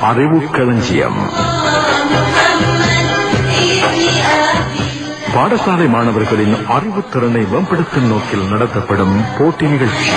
அறிவுக்களஞ்சியம். பாடசாலை மாணவர்களின் அறிவுத்திறனை மேம்படுத்தும் நோக்கில் நடத்தப்படும் போட்டி நிகழ்ச்சி.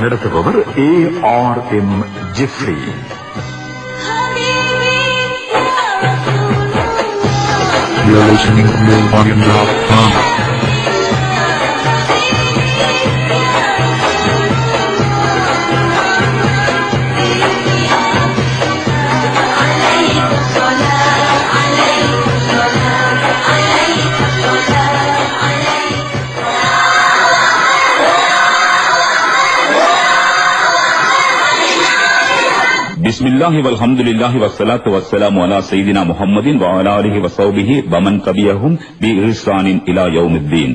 நடத்துபவர் ARM ஜெஃப்ரி. பிஸ்மில்லாஹி வல்ஹம்துலில்லாஹி வஸ்ஸலாத்து வஸ்ஸலாமு அலா சய்யிதினா முஹம்மதின் வ அலா ஆலிஹி வஸஹ்பிஹி வமன் தபியஹும் பி இஹ்சானின் இலா யௌமித்தீன்.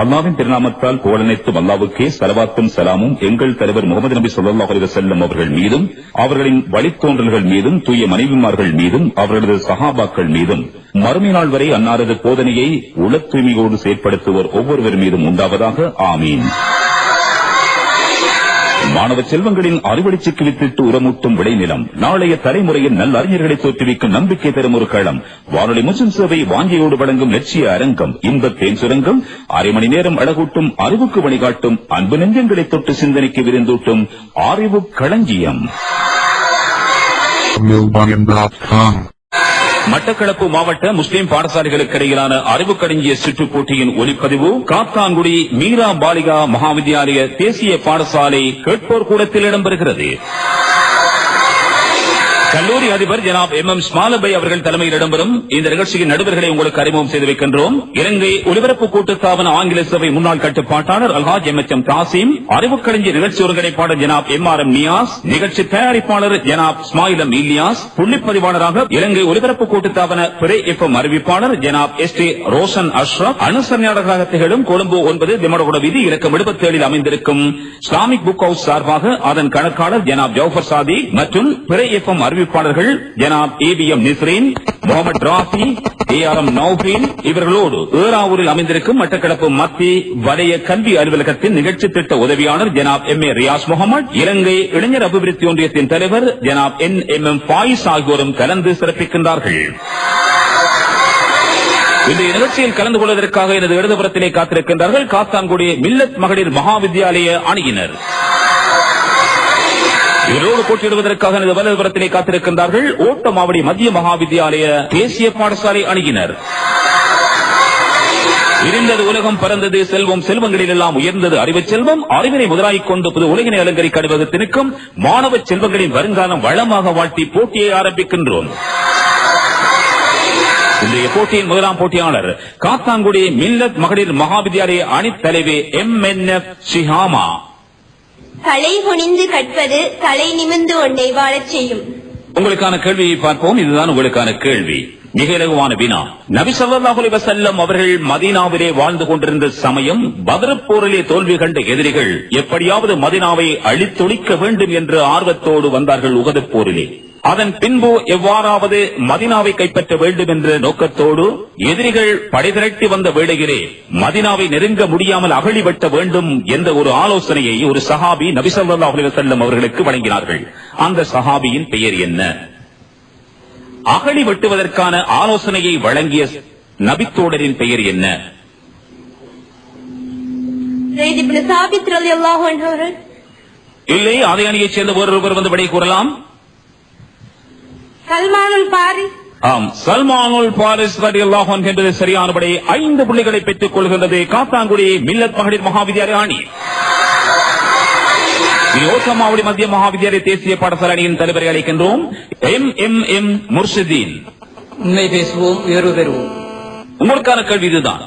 அல்லாஹ்வின் திருநாமத்தால் புகழனைத்தும் அல்லாஹ்வுக்கே ஸலவாத்தும் ஸலாமும் எங்கள் தலைவர் முஹம்மது நபி ஸல்லல்லாஹு அலைஹி வஸல்லம் அவர்கள் மீதும், அவர்களின் வழித்தோன்றல்கள் மீதும், தூய மனைவிமார்கள் மீதும், அவர்களது சஹாபாக்கள் மீதும், மறுமை நாள் வரை அன்னாரது போதனையை உளத் தூய்மையோடு செயற்படுத்துவோர் ஒவ்வொருவர் மீதும் உண்டாவதாக. ஆமீன். மாணவ செல்வங்களின் அறிவளிச்சுக்கு வித்திட்டு உரமூட்டும் விளைநிலம், நாளைய தலைமுறையின் நல்ல அறிஞர்களை தோற்றுவிக்கும் நம்பிக்கை தரும் ஒரு களம், வானொலி முஸ்லிம் சேவை வாஞ்சியோடு வழங்கும் லட்சிய அரங்கம், இன்பத் தேன் சுரங்கம், அரை மணி நேரம் அழகூட்டும், அறிவுக்கு வழிகாட்டும், அன்பு நெஞ்சங்களை தொட்டு சிந்தனைக்கு விருந்தூட்டும் அறிவு களஞ்சியம். மட்டக்களப்பு மாவட்ட முஸ்லிம் பாடசாலைகளுக்கு இடையிலான அறிவு களஞ்சிய சுற்றுப் போட்டியின் ஒலிப்பதிவு காத்தான்குடி மீரா பாலிகா மகாவித்யாலய தேசிய பாடசாலை கேட்போர் கூடத்தில் இடம்பெறுகிறது. கல்லூரி அதிபர் ஜனாப் MM ஸ்மாலபை அவர்கள் தலைமையில் இடம்பெறும் இந்த நிகழ்ச்சியின் நடுவர்களை உங்களுக்கு அறிமுகம் செய்து வைக்கின்றோம். இலங்கை ஒலிபரப்பு கூட்டுத்தாபன ஆங்கில சபை முன்னாள் கட்டுப்பாட்டாளர் அல்ஹாஜ் MHM தாசிம், அறிவுக்களஞ்சிய நிகழ்ச்சி ஒருங்கிணைப்பாளர் ஜனாப் MRM நியாஸ், நிகழ்ச்சி தயாரிப்பாளர் ஜனாப் ஸ்மாயிலம் இலியாஸ், புள்ளிப்பதிவாளராக இலங்கை ஒலிபரப்பு கூட்டுத்தாபன பிறை FM அறிவிப்பாளர் ஜனாப் ST ரோஷன் அஷ்ரப், அனுசரணையாளர்களாக திகழும் கொழும்பு 9 திமடகுட வீதி இலக்கம் 77 அமைந்திருக்கும் இஸ்லாமிக் புக் ஹவுஸ் சார்பாக அதன் கணக்காளர் ஜனாப் ஜௌஃபர் சாதி மற்றும் பிறை FM அறிவிப்பாளர்கள் ஜனாப் ABM நிஸ்ரீன், முகமது ராஃபி, ARM நௌஃபீன் இவர்களோடு ஏறாவூரில் அமைந்திருக்கும் மட்டக்களப்பு மத்திய வலய கல்வி அலுவலகத்தின் நிகழ்ச்சி திட்ட உதவியாளர் ஜனாப் MA ரியாஸ் முகமது, இலங்கை இளைஞர் அபிவிருத்தி ஒன்றியத்தின் தலைவர் ஜனாப் NMM ஃபாயிஸ் ஆகியோரும் கலந்து சிறப்பிக்கின்றார்கள். இந்த நிகழ்ச்சியில் கலந்து கொள்வதற்காக எனது இடதுபுறத்திலே காத்திருக்கின்றார்கள் காத்தான்குடி மில்லத் மகளிர் மகாவித்யாலய அணியினர். இவரோடு போட்டியிடுவதற்காக எனது வலதுபுறத்திலே காத்திருக்கின்றார்கள் ஓட்டமாவடி மத்திய மகாவித்யாலய தேசிய பாடசாலை அணியினர். இருந்தது உலகம் பறந்தது செல்வம், செல்வங்களில் எல்லாம் உயர்ந்தது அறிவு செல்வம், அறிவினை முதலாய்க் கொண்டு புது உலகினை அலங்கரிக்க அணிவகுத்திருக்கும் மாணவ செல்வங்களின் வருங்காலம் வளமாக வாழ்த்தி போட்டியை ஆரம்பிக்கின்றோம். இன்றைய போட்டியின் முதலாம் போட்டியாளர் காத்தான்குடி மில்லத் மகளிர் மகாவித்யாலய அணித் தலைவி MNF ஷிஹாமா. தலை குனிந்து கற்பது தலை நிமிர்ந்து ஒன்றை வாழச் செய்யும். உங்களுக்கான கேள்வியை பார்ப்போம். இதுதான் உங்களுக்கான கேள்வி. மிக இலகுவான வினா. நபி ஸல்லல்லாஹு அலைஹி வஸல்லம் அவர்கள் மதீனாவிலே வாழ்ந்து கொண்டிருந்த சமயம் பத்ர் போரிலே தோல்வி கண்ட எதிரிகள் எப்படியாவது மதீனாவை அழித்தொழிக்க வேண்டும் என்ற ஆர்வத்தோடு வந்தார்கள் உஹது போரிலே. அதன் பின்பு எவ்வாறாவது மதீனாவை கைப்பற்ற வேண்டும் என்ற நோக்கத்தோடு எதிரிகள் படைதிரட்டி வந்த வேளையிலே மதீனாவை நெருங்க முடியாமல் அகழி வெட்ட வேண்டும் என்ற ஒரு ஆலோசனையை ஒரு சஹாபி நபி ஸல்லல்லாஹு அலைஹி வஸல்லம் அவர்களுக்கு வழங்கினார்கள். அந்த சஹாபியின் பெயர் என்ன? அகழி வெட்டுவதற்கான ஆலோசனையை வழங்கிய நபித்தோடரின் பெயர் என்ன? இல்லை, அதே அணியைச் சேர்ந்த ஒருவர் வந்து விடை கூறலாம். சல்மானுல் பாரிஸ். ஆம், சல்மானுல் பாரிஸ் ரலியல்லாஹு அன்ஹு என்பது சரியானபடி 5 புள்ளிகளை பெற்றுக் கொள்கின்றது காத்தான்குடி மில்லத் மகளிர் மகாவித்யாலய அணி. ஓட்டமாவடி மத்திய மகாவித்யாலய தேசிய பாடசாலை அணியின் தலைவரை அழைக்கின்றோம் MMM முர்ஷிதீன். உண்மை பேசுவோம், உயர்வு பெறுவோம். உங்களுக்கான கேள்வி இதுதான்.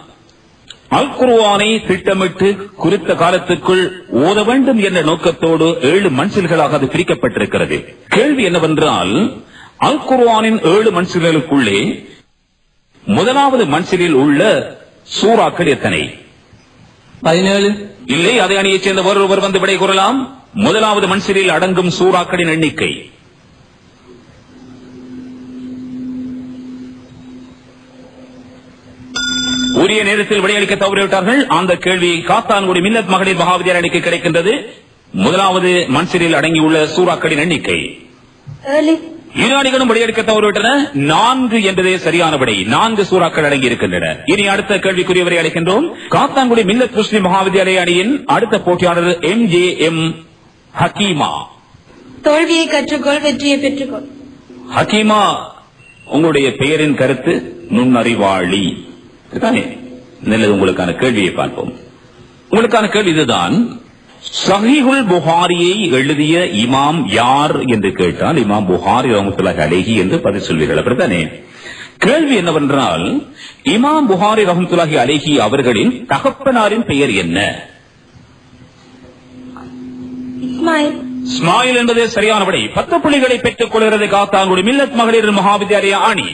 அல் குர்ஆனை திட்டமிட்டு குறித்த காலத்துக்குள் ஓத வேண்டும் என்ற நோக்கத்தோடு 7 மன்சில்களாக அது பிரிக்கப்பட்டிருக்கிறது. கேள்வி என்னவென்றால், அல் குர்ஆனின் 7 மன்சில்களுக்குள்ளே முதலாவது மன்சிலில் உள்ள சூறாக்கள் எத்தனை? 17. இல்லை, அதே அணியைச் சேர்ந்த ஒருவர் வந்து விடை கூறலாம். முதலாவது மன்சிலில் அடங்கும் சூறாக்களின் எண்ணிக்கை உரிய நேரத்தில் விடையளிக்க தவறிவிட்டார்கள். அந்த கேள்வி காத்தான்குடி மில்லத் மகளிர் மகாவித்யாலய அணிக்கு கிடைக்கின்றது. முதலாவது மன்சிரில் அடங்கியுள்ள சூறாக்களின் எண்ணிக்கை. இரு அணிகளும் விடையளிக்க தவறிவிட்டன. 4 என்பதே சரியான விடை. 4 சூறாக்கள் அடங்கி இருக்கின்றன. இனி அடுத்த கேள்விக்குரியவரை அழைக்கின்றோம். காத்தான்குடி மில்லத் முஸ்லிம் மகாவித்யாலய அணியின் அடுத்த போட்டியாளர் MJM ஹக்கீமா. தோல்வியை கற்றுக்கொள், வெற்றியை பெற்றுக்கொள். ஹக்கீமா, உங்களுடைய பெயரின் கருத்து நுண்ணறிவாளி. நல்லது. உங்களுக்கான கேள்வியை பார்ப்போம். உங்களுக்கான கேள்வி இதுதான். சஹீஹுல் புகாரியை எழுதிய இமாம் யார் என்று கேட்டால் இமாம் புகாரி ரஹ்மத்துல்லாஹி அலைஹி என்று பதில் சொல்வீர்கள். அப்படித்தானே? கேள்வி என்னவென்றால், இமாம் புகாரி ரஹ்மத்துல்லாஹி அலைஹி அவர்களின் தகப்பனாரின் பெயர் என்ன? இஸ்மாயில் என்பதே சரியான விடை. 10 புள்ளிகளை பெற்றுக் கொள்கிறது காத்தான்குடி மில்லத் மகளிர் மகாவித்யாலய அணி.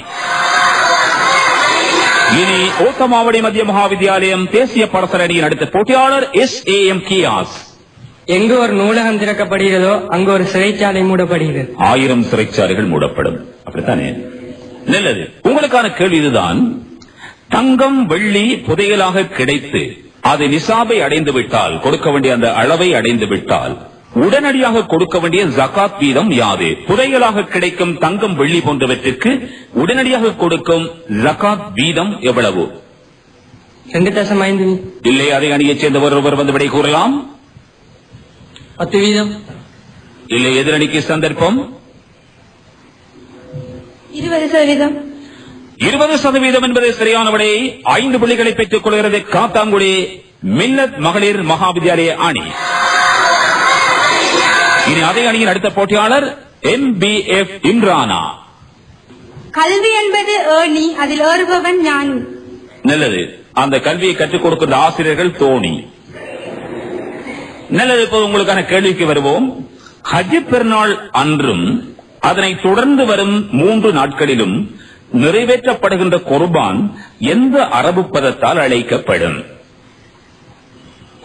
இனி ஓட்டமாவடி மத்திய மகாவித்யாலயம் தேசிய பாடசாலை அணியின் அடுத்த போட்டியாளர் SAM கியாஸ். எங்கு ஒரு நூலகம் திறக்கப்படுகிறதோ அங்கு ஒரு சிறைச்சாலை மூடப்படுகிறது. 1000 சிறைச்சாலைகள் மூடப்படும். அப்படித்தானே? நல்லது. உங்களுக்கான கேள்வி இதுதான். தங்கம் வெள்ளி புதையலாக கிடைத்து அது நிசாபை அடைந்து விட்டால், கொடுக்க வேண்டிய அந்த அளவை அடைந்து விட்டால் உடனடியாக கொடுக்க வேண்டிய ஜகாத் வீதம் யாது? புதையலாக கிடைக்கும் தங்கம் வெள்ளி போன்றவற்றுக்கு உடனடியாக கொடுக்கும் ஜகாத் வீதம் எவ்வளவு? 2.5. இல்லை, அதை அணியைச் சேர்ந்தவர் ஒருவர் வந்து விடை கூறலாம். 10 வீதம். இல்லை, எதிரணிக்கு சந்தர்ப்பம். 20%. 20% என்பது சரியான விடை. 5 புள்ளிகளை பெற்றுக் கொள்கிறது காத்தான்குடி மில்லத் மகளிர் மகாவித்யாலய அணி. இனி அதே அணியின் அடுத்த போட்டியாளர் MBF இம்ரானா. கல்வி என்பது ஏணி, அதில் ஏறுபவன் ஞானி. நல்லது. அந்த கல்வியை கற்றுக் கொடுக்கின்ற ஆசிரியர்கள் தோணி. நல்லது. இப்போது உங்களுக்கான கேள்விக்கு வருவோம். ஹஜ் பெருநாள் அன்றும் அதனை தொடர்ந்து வரும் 3 நாட்களிலும் நிறைவேற்றப்படுகின்ற குர்பான் எந்த அரபு பதத்தால் அழைக்கப்படும்?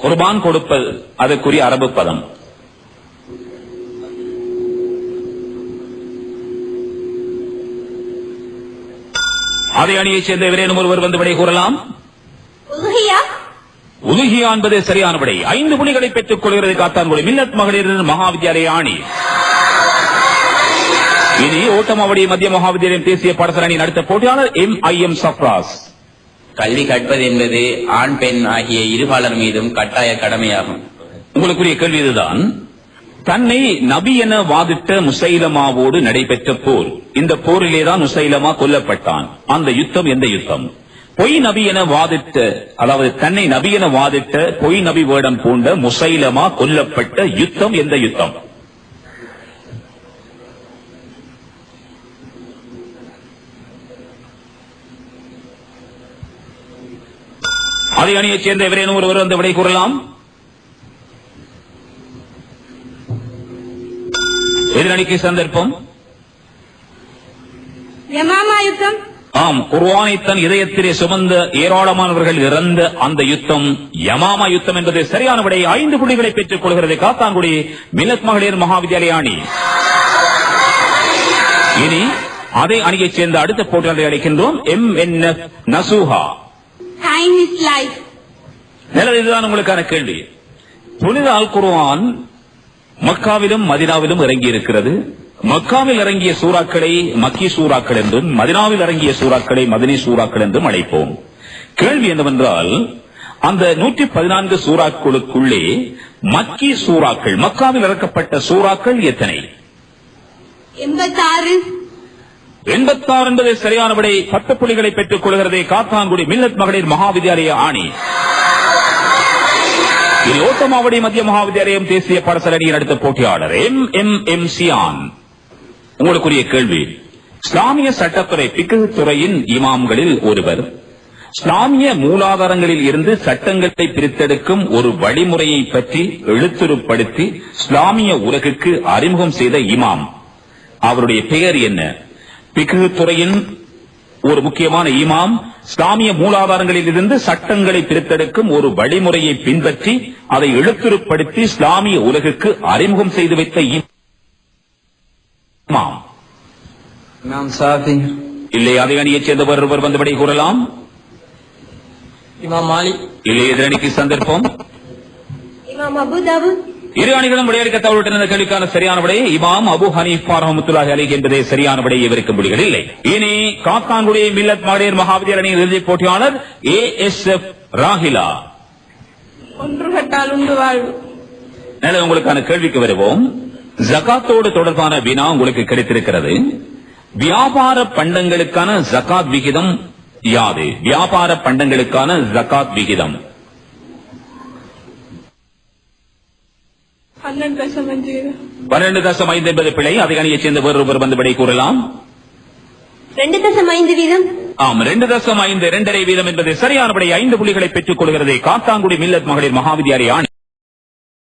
குர்பான் கொடுப்பது அதற்குரிய அரபு பதம். அதே அணியைச் சேர்ந்த வேறேனும் ஒருவர் வந்து விடை கூறலாம். உலுஹியா என்பதே சரியான விடை. 5 புள்ளிகளை பெற்றுக் கொள்கிறது காத்தான்குடி மில்லத் மகளிர் மகாவித்யாலய அணி. இனி ஓட்டமாவடி மத்திய மகாவித்யாலயம் தேசிய பாடசாலை அணியின் அடுத்த போட்டியாளர் MIM சப்ராஸ். கல்வி கற்பது என்பது ஆண் பெண் ஆகிய இருபாலர் மீதும் கட்டாய கடமையாகும். உங்களுக்குரிய கேள்வி இதுதான். தன்னை நபி என வாதிட்ட முசைலமாவோடு நடைபெற்ற போர். இந்த போரிலேதான் முசைலமா கொல்லப்பட்டான். அந்த யுத்தம் எந்த யுத்தம்? பொய் நபி என வாதிட்ட, அதாவது தன்னை நபி என வாதிட்ட பொய் நபி வேடம் பூண்ட முசைலமா கொல்லப்பட்ட யுத்தம் எந்த யுத்தம்? அதே அணியைச் சேர்ந்த எவரேனும் ஒருவர் வந்து விடை கூறலாம். எதிரணிக்கு சந்தர்ப்பம். யமாமா யுத்தம். ஆம், குர்ஆனை தன் இதயத்திலே சுமந்த ஏராளமானவர்கள் இறந்த அந்த யுத்தம் யமாமா யுத்தம் என்பது சரியான விடை. 5 புள்ளிகளை பெற்றுக் கொள்கிறது காத்தான்குடி மில்லத் மகளிர் மகாவித்யாலய அணி. இனி அதே அணியைச் சேர்ந்த அடுத்த போட்டியாளரை அழைக்கின்றோம். MNF நசூஹா. Time is life. நல்லது. இதுதான் உங்களுக்கான கேள்வி. புனித அல் குர்ஆன் மக்காவிலும் மதினாவிலும் இறங்கி இருக்கிறது. மக்காவில் இறங்கிய சூறாக்களை மக்கி சூறாக்கள் என்றும், மதினாவில் இறங்கிய சூறாக்களை மதனி சூறாக்கள் என்றும் அழைப்போம். கேள்வி என்னவென்றால், அந்த 114 சூறாக்களுக்குள்ளே மக்கி சூறாக்கள், மக்காவில் இறக்கப்பட்ட சூறாக்கள் எத்தனை? 86. 86 என்பது சரியான விடை. 10 புள்ளிகளை பெற்றுக் கொள்கிறது காத்தான்குடி மில்லத் மகளிர் மகாவித்யாலய அணி. ஓட்டமாவடி மத்திய மகாவித்யாலயம் தேசிய பாடசாலை அணியின் அடுத்த போட்டியாளர் MMM சியான். உங்களுக்குரிய கேள்வி. இஸ்லாமிய சட்டத்துறை பிக்ஹ் துறையின் இமாம்களில் ஒருவர் இஸ்லாமிய மூலாதாரங்களில் இருந்து சட்டங்களை பிரித்தெடுக்கும் ஒரு வழிமுறையை பற்றி எழுத்துருப்படுத்தி இஸ்லாமிய உலகுக்கு அறிமுகம் செய்த இமாம். அவருடைய பெயர் என்ன? பிக்ஹ் துறையின் ஒரு முக்கியமான இமாம் இஸ்லாமிய மூலாதாரங்களில் இருந்து சட்டங்களை பிரித்தெடுக்கும் ஒரு வழிமுறையை பின்பற்றி அதை எழுத்துருப்படுத்தி இஸ்லாமிய உலகுக்கு அறிமுகம் செய்து வைத்த இமாம். இமாம் ஷாஃபி. இல்லை, அதே அணியைச் சேர்ந்தவர் ஒருவர் வந்து விடை கூறலாம். இமாம் மாலிக். இல்லை, எதிரணிக்கு சந்தர்ப்பம். இமாம் அபு தாவூத். இரு அணிகளும் விளையாடிக்க தவறிட்ட கேள்விக்கான சரியான விடை இமாம் அபு ஹனீஃபா ரஹ்மத்துல்லாஹி அலைஹி என்பதே சரியான விடை. இவருக்கு முடிகள் இல்லை. இனி காத்தான்குடி மில்லத் மகளிர் மகாவித்யாலய அணியின் இறுதிப் போட்டியாளர் ASF ராஹிலா. ஒன்று கட்டால் உண்டு வாழ்வு. நல்ல, உங்களுக்கான கேள்விக்கு வருவோம். ஜகாத்தோடு தொடர்பான வினா உங்களுக்கு கிடைத்திருக்கிறது. வியாபார பண்டங்களுக்கான ஜகாத் விகிதம் யாது? வியாபார பண்டங்களுக்கான ஜகாத் விகிதம் 12.5 என்பது பிழை. அதை அணியைச் சேர்ந்த வேறொருவர் வந்து விடை கூறலாம். 2.5 வீதம். ஆம், 2.5 2.5 வீதம் என்பது சரியான விடை. 5 புள்ளிகளை பெற்றுக் கொள்கிறது காத்தான்குடி மில்லத் மகளிர் மகாவித்யாலய அணி.